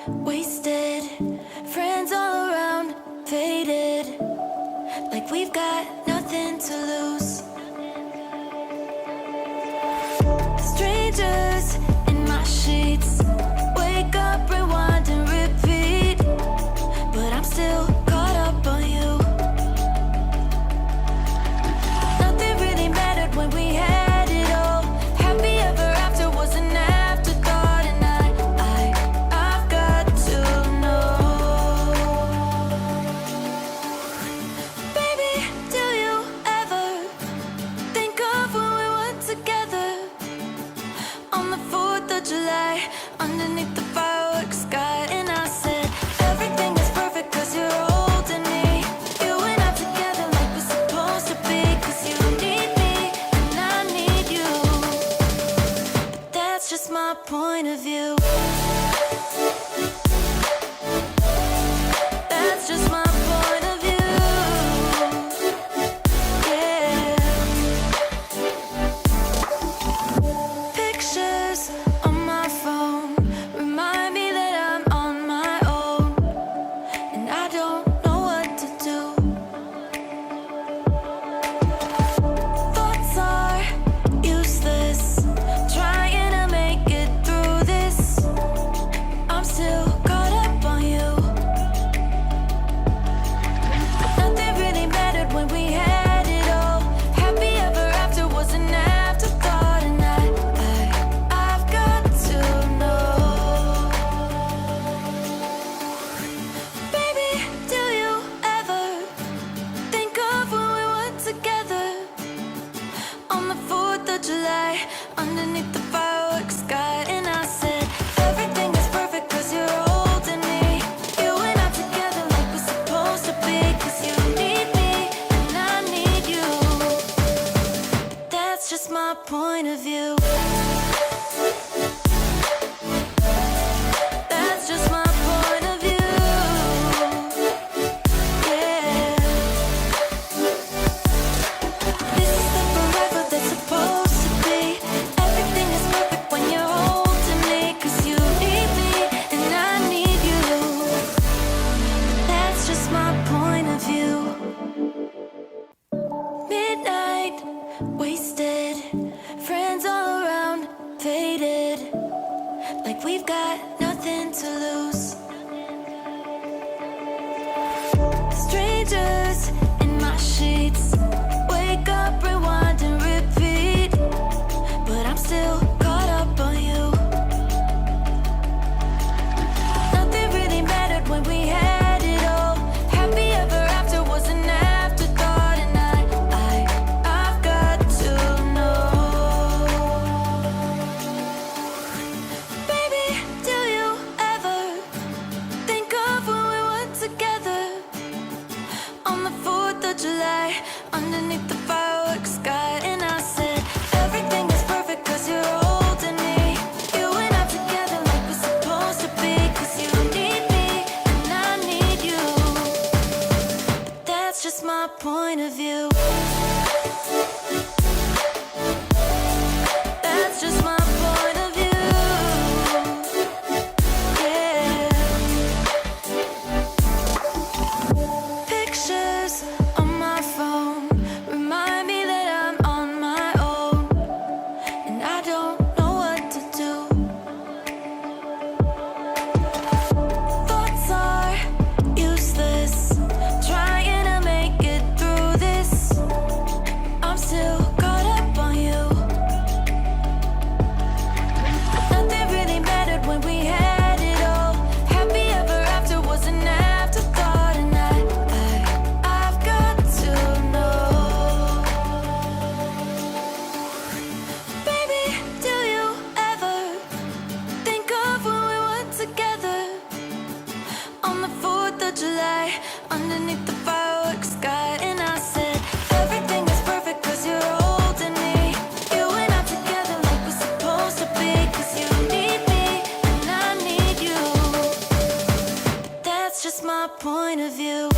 wasted, friends all around, faded, like we've got nothing to lose. Strangers in my sheets, wake up, rewind and repeat, but I'm still caught up on you. Nothing really mattered when we had it all. Happy ever after was an afterthought, and I've got to know. Baby, do you ever think of when we were together on the 4th of July, underneath the fireworks sky? And I said, everything is perfect 'cause you're holding me. You and I together like we're supposed to be, 'cause you need me and I need you. But that's just my point of view. That's just my point of view. Yeah. Pictures on my phone remind me that I'm on my own, and I don't know what to do. Thoughts are useless, trying to make it through this. I'm still caught up on you. Nothing really mattered when we had it all. Happy ever after was an afterthought, and I've got to know. Baby, do you ever think of when we were together on the 4th of July, underneath the fireworks sky? And I said, everything is perfect 'cause you're holding me. You and I together like we're supposed to be, 'cause you need me and I need you. But that's just my point of view. That's just my point of view. Yeah. This is the forever that's supposed to be. Everything is perfect when you're holding me, 'cause you need me and I need you. But that's just my point of view. Midnight, wasted, friends all around, faded, like we've got nothing to lose. Strangers in my sheets, wake up, rewind and repeat, but I'm still caught up on you. Nothing really mattered when we had it all. Happy ever after was an afterthought, and I've got to know. Baby, do you ever think of when we were together on the 4th of July, underneath the fireworks sky? And I said, everything is perfect 'cause you're holding me. You and I together like we're supposed to be, 'cause you need me and I need you. But that's just my point of view. That's just my point of view. Yeah. Pictures on my phone remind me that I'm on my own, and I don't know what to do. Thoughts are useless, trying to make it through this. I'm still caught up on you. Nothing really mattered when we had it all. Happy ever after was an afterthought, and I've got to know. Baby, do you ever think of when we were together on the 4th of July, underneath the fireworks sky? And I said, everything is perfect 'cause you're holding me. You and I together like we're supposed to be, 'cause you need me and I need you. But that's just my point of view.